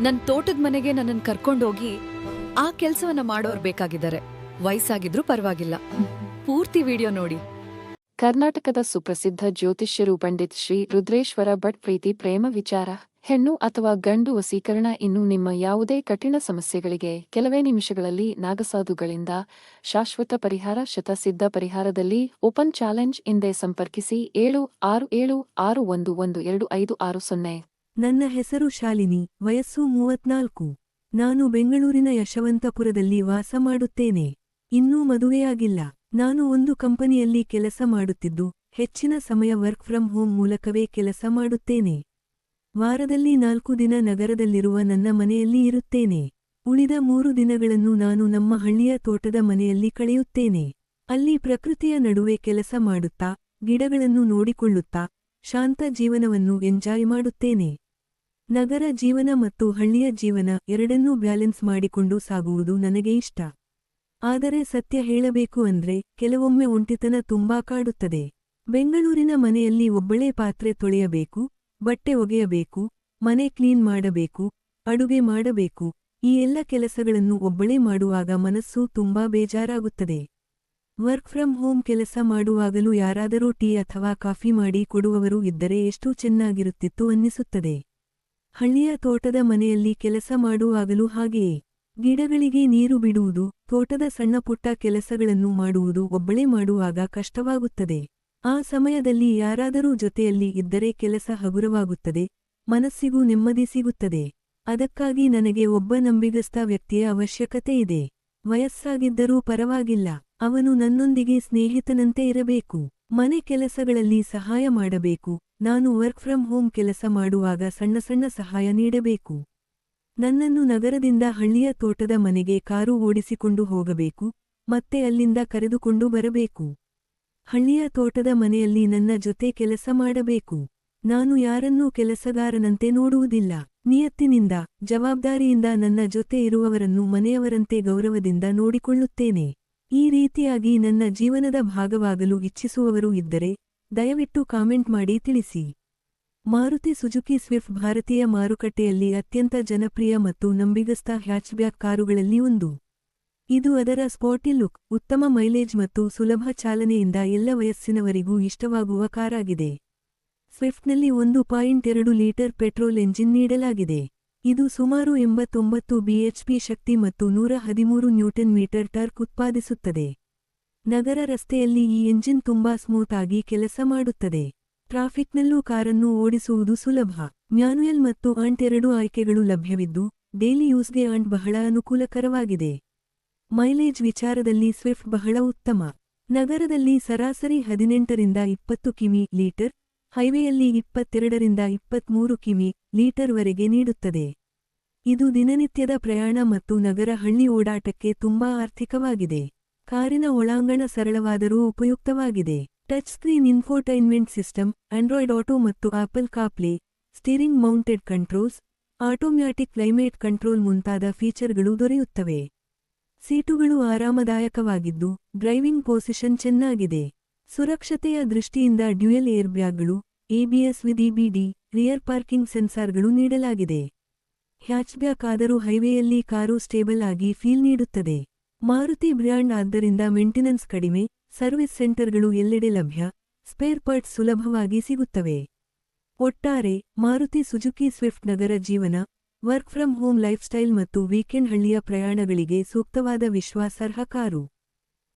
ನನ್ ತೋಟದ ಮನೆಗೆ ನನ್ನನ್ನು ಕರ್ಕೊಂಡೋಗಿ ಆ ಕೆಲಸವನ್ನ ಮಾಡೋರ್ ಬೇಕಾಗಿದ್ದಾರೆ. ವಯಸ್ಸಾಗಿದ್ರೂ ಪರವಾಗಿಲ್ಲ. ಪೂರ್ತಿ ವಿಡಿಯೋ ನೋಡಿ. ಕರ್ನಾಟಕದ ಸುಪ್ರಸಿದ್ಧ ಜ್ಯೋತಿಷ್ಯರು ಪಂಡಿತ್ ಶ್ರೀ ರುದ್ರೇಶ್ವರ ಭಟ್ ಪ್ರೀತಿ ಪ್ರೇಮ ವಿಚಾರ, ಹೆಣ್ಣು ಅಥವಾ ಗಂಡು ವಸೀಕರಣ ಇನ್ನು ನಿಮ್ಮ ಯಾವುದೇ ಕಠಿಣ ಸಮಸ್ಯೆಗಳಿಗೆ ಕೆಲವೇ ನಿಮಿಷಗಳಲ್ಲಿ ನಾಗಸಾಧುಗಳಿಂದ ಶಾಶ್ವತ ಪರಿಹಾರ. ಶತಸಿದ್ಧ ಪರಿಹಾರದಲ್ಲಿ ಓಪನ್ ಚಾಲೆಂಜ್ ಹಿಂದೆ ಸಂಪರ್ಕಿಸಿ 7676112560. ನನ್ನ ಹೆಸರು ಶಾಲಿನಿ, ವಯಸ್ಸು 34. ನಾನು ಬೆಂಗಳೂರಿನ ಯಶವಂತಪುರದಲ್ಲಿ ವಾಸ ಮಾಡುತ್ತೇನೆ. ಇನ್ನೂ ಮದುವೆಯಾಗಿಲ್ಲ. ನಾನು ಒಂದು ಕಂಪನಿಯಲ್ಲಿ ಕೆಲಸ ಮಾಡುತ್ತಿದ್ದು, ಹೆಚ್ಚಿನ ಸಮಯ ವರ್ಕ್ ಫ್ರಂ ಹೋಮ್ ಮೂಲಕವೇ ಕೆಲಸ ಮಾಡುತ್ತೇನೆ. ವಾರದಲ್ಲಿ 4 ದಿನ ನಗರದಲ್ಲಿರುವ ನನ್ನ ಮನೆಯಲ್ಲಿ ಇರುತ್ತೇನೆ. ಉಳಿದ 3 ದಿನಗಳನ್ನು ನಾನು ನಮ್ಮ ಹಳ್ಳಿಯ ತೋಟದ ಮನೆಯಲ್ಲಿ ಕಳೆಯುತ್ತೇನೆ. ಅಲ್ಲಿ ಪ್ರಕೃತಿಯ ನಡುವೆ ಕೆಲಸ ಮಾಡುತ್ತಾ, ಗಿಡಗಳನ್ನು ನೋಡಿಕೊಳ್ಳುತ್ತಾ, ಶಾಂತ ಜೀವನವನ್ನು ಎಂಜಾಯ್ ಮಾಡುತ್ತೇನೆ. ನಗರ ಜೀವನ ಮತ್ತು ಹಳ್ಳಿಯ ಜೀವನ ಎರಡನ್ನೂ ಬ್ಯಾಲೆನ್ಸ್ ಮಾಡಿಕೊಂಡು ಸಾಗುವುದು ನನಗೆ ಇಷ್ಟ. ಆದರೆ ಸತ್ಯ ಹೇಳಬೇಕು ಅಂದ್ರೆ ಕೆಲವೊಮ್ಮೆ ಒಂಟಿತನ ತುಂಬಾ ಕಾಡುತ್ತದೆ. ಬೆಂಗಳೂರಿನ ಮನೆಯಲ್ಲಿ ಒಬ್ಬಳೇ ಪಾತ್ರೆ ತೊಳೆಯಬೇಕು, ಬಟ್ಟೆ ಒಗೆಯಬೇಕು, ಮನೆ ಕ್ಲೀನ್ ಮಾಡಬೇಕು, ಅಡುಗೆ ಮಾಡಬೇಕು. ಈ ಎಲ್ಲ ಕೆಲಸಗಳನ್ನು ಒಬ್ಬಳೇ ಮಾಡುವಾಗ ಮನಸ್ಸು ತುಂಬಾ ಬೇಜಾರಾಗುತ್ತದೆ. ವರ್ಕ್ ಫ್ರಂ ಹೋಮ್ ಕೆಲಸ ಮಾಡುವಾಗಲೂ ಯಾರಾದರೂ ಟೀ ಅಥವಾ ಕಾಫಿ ಮಾಡಿ ಕೊಡುವವರು ಇದ್ದರೆ ಎಷ್ಟು ಚೆನ್ನಾಗಿರುತ್ತಿತ್ತು ಅನ್ನಿಸುತ್ತದೆ. ಹಳ್ಳಿಯ ತೋಟದ ಮನೆಯಲ್ಲಿ ಕೆಲಸ ಮಾಡುವಾಗಲೂ ಹಾಗೆಯೇ. ಗಿಡಗಳಿಗೆ ನೀರು ಬಿಡುವುದು, ತೋಟದ ಸಣ್ಣಪುಟ್ಟ ಕೆಲಸಗಳನ್ನು ಮಾಡುವುದು ಒಬ್ಬಳೇ ಮಾಡುವಾಗ ಕಷ್ಟವಾಗುತ್ತದೆ. ಆ ಸಮಯದಲ್ಲಿ ಯಾರಾದರೂ ಜೊತೆಯಲ್ಲಿ ಇದ್ದರೆ ಕೆಲಸ ಹಗುರವಾಗುತ್ತದೆ, ಮನಸ್ಸಿಗೂ ನೆಮ್ಮದಿ ಸಿಗುತ್ತದೆ. ಅದಕ್ಕಾಗಿ ನನಗೆ ಒಬ್ಬ ನಂಬಿಗಸ್ತ ವ್ಯಕ್ತಿಯ ಅವಶ್ಯಕತೆ ಇದೆ. ವಯಸ್ಸಾಗಿದ್ದರೂ ಪರವಾಗಿಲ್ಲ, ಅವನು ನನ್ನೊಂದಿಗೆ ಸ್ನೇಹಿತನಂತೆ ಇರಬೇಕು. ಮನೆ ಕೆಲಸಗಳಲ್ಲಿ ಸಹಾಯ ಮಾಡಬೇಕು. ನಾನು ವರ್ಕ್ ಫ್ರಂ ಹೋಮ್ ಕೆಲಸ ಮಾಡುವಾಗ ಸಣ್ಣ ಸಣ್ಣ ಸಹಾಯ ನೀಡಬೇಕು. ನನ್ನನ್ನು ನಗರದಿಂದ ಹಳ್ಳಿಯ ತೋಟದ ಮನೆಗೆ ಕಾರು ಓಡಿಸಿಕೊಂಡು ಹೋಗಬೇಕು, ಮತ್ತೆ ಅಲ್ಲಿಂದ ಕರೆದುಕೊಂಡು ಬರಬೇಕು. ಹಳ್ಳಿಯ ತೋಟದ ಮನೆಯಲ್ಲಿ ನನ್ನ ಜೊತೆ ಕೆಲಸ ಮಾಡಬೇಕು. ನಾನು ಯಾರನ್ನೂ ಕೆಲಸಗಾರನಂತೆ ನೋಡುವುದಿಲ್ಲ. ನಿಯತ್ತಿನಿಂದ, ಜವಾಬ್ದಾರಿಯಿಂದ ನನ್ನ ಜೊತೆ ಇರುವವರನ್ನು ಮನೆಯವರಂತೆ ಗೌರವದಿಂದ ನೋಡಿಕೊಳ್ಳುತ್ತೇನೆ. ಈ ರೀತಿಯಾಗಿ ನನ್ನ ಜೀವನದ ಭಾಗವಾಗಲು ಇಚ್ಛಿಸುವವರು ಇದ್ದರೆ ದಯವಿಟ್ಟು ಕಾಮೆಂಟ್ ಮಾಡಿ ತಿಳಿಸಿ. ಮಾರುತಿ ಸುಜುಕಿ ಸ್ವಿಫ್ಟ್ ಭಾರತೀಯ ಮಾರುಕಟ್ಟೆಯಲ್ಲಿ ಅತ್ಯಂತ ಜನಪ್ರಿಯ ಮತ್ತು ನಂಬಿಗಸ್ತ ಹ್ಯಾಚ್ಬ್ಯಾಕ್ ಕಾರುಗಳಲ್ಲಿ ಒಂದು. ಇದು ಅದರ ಸ್ಪೋರ್ಟಿ ಲುಕ್, ಉತ್ತಮ ಮೈಲೇಜ್ ಮತ್ತು ಸುಲಭ ಚಾಲನೆಯಿಂದ ಎಲ್ಲ ವಯಸ್ಸಿನವರಿಗೂ ಇಷ್ಟವಾಗುವ ಕಾರಾಗಿದೆ. ಸ್ವಿಫ್ಟ್ನಲ್ಲಿ 1.2 ಲೀಟರ್ ಪೆಟ್ರೋಲ್ ಎಂಜಿನ್ ನೀಡಲಾಗಿದೆ. ಇದು ಸುಮಾರು 89 ಬಿಎಚ್ಪಿ ಶಕ್ತಿ ಮತ್ತು 113 ನ್ಯೂಟನ್ ಮೀಟರ್ ಟಾರ್ಕ್ ಉತ್ಪಾದಿಸುತ್ತದೆ. ನಗರ ರಸ್ತೆಯಲ್ಲಿ ಈ ಎಂಜಿನ್ ತುಂಬಾ ಸ್ಮೂತ್ ಆಗಿ ಕೆಲಸ ಮಾಡುತ್ತದೆ. ಟ್ರಾಫಿಕ್ನಲ್ಲೂ ಕಾರನ್ನು ಓಡಿಸುವುದು ಸುಲಭ. ಮ್ಯಾನ್ಯುಯಲ್ ಮತ್ತು ಆಂಟ್ ಎರಡೂ ಆಯ್ಕೆಗಳು ಲಭ್ಯವಿದ್ದು, ಡೈಲಿ ಯೂಸ್ಗೆ ಆಂಟ್ ಬಹಳ ಅನುಕೂಲಕರವಾಗಿದೆ. ಮೈಲೇಜ್ ವಿಚಾರದಲ್ಲಿ ಸ್ವಿಫ್ಟ್ ಬಹಳ ಉತ್ತಮ. ನಗರದಲ್ಲಿ ಸರಾಸರಿ 18ರಿಂದ 20 ಕಿಮಿ ಲೀಟರ್, ಹೈವೇಯಲ್ಲಿ 22ರಿಂದ 23 ಕಿಮಿ ಲೀಟರ್ ವರೆಗೆ ನೀಡುತ್ತದೆ. ಇದು ದಿನನಿತ್ಯದ ಪ್ರಯಾಣ ಮತ್ತು ನಗರ ಹಳ್ಳಿ ಓಡಾಟಕ್ಕೆ ತುಂಬಾ ಆರ್ಥಿಕವಾಗಿದೆ. ಕಾರಿನ ಒಳಾಂಗಣ ಸರಳವಾದರೂ ಉಪಯುಕ್ತವಾಗಿದೆ. Touch screen infotainment system, Android Auto ಮತ್ತು Apple CarPlay, steering mounted controls, automatic climate control ಮುಂತಾದ ಫೀಚರ್ಗಳು ದೊರೆಯುತ್ತವೆ. ಸೀಟುಗಳು ಆರಾಮದಾಯಕವಾಗಿದ್ದು, ಡ್ರೈವಿಂಗ್ ಪೊಸಿಷನ್ ಚೆನ್ನಾಗಿದೆ. ಸುರಕ್ಷತೆಯ ದೃಷ್ಟಿಯಿಂದ ಡ್ಯುಯಲ್ ಏರ್ಬ್ಯಾಗ್ಗಳು, ABS with EBD, rear parking ಸೆನ್ಸಾರ್ಗಳು ನೀಡಲಾಗಿದೆ. ಹ್ಯಾಚ್ಬ್ಯಾಕ್ ಆದರೂ ಹೈವೇಯಲ್ಲಿ ಕಾರು ಸ್ಟೇಬಲ್ ಆಗಿ ಫೀಲ್ ನೀಡುತ್ತದೆ. ಮಾರುತಿ ಬ್ರ್ಯಾಂಡ್ ಆದ್ದರಿಂದ ಮೇಂಟೆನೆನ್ಸ್ ಕಡಿಮೆ, ಸರ್ವಿಸ್ ಸೆಂಟರ್ಗಳು ಎಲ್ಲೆಡೆ ಲಭ್ಯ, ಸ್ಪೇರ್ ಪಾರ್ಟ್ಸ್ ಸುಲಭವಾಗಿ ಸಿಗುತ್ತವೆ. ಒಟ್ಟಾರೆ, ಮಾರುತಿ ಸುಜುಕಿ ಸ್ವಿಫ್ಟ್ ನಗರ ಜೀವನ, ವರ್ಕ್ ಫ್ರಂ ಹೋಮ್ ಲೈಫ್ಸ್ಟೈಲ್ ಮತ್ತು ವೀಕೆಂಡ್ ಹಳ್ಳಿಯ ಪ್ರಯಾಣಗಳಿಗೆ ಸೂಕ್ತವಾದ ವಿಶ್ವಾಸಾರ್ಹ ಕಾರು.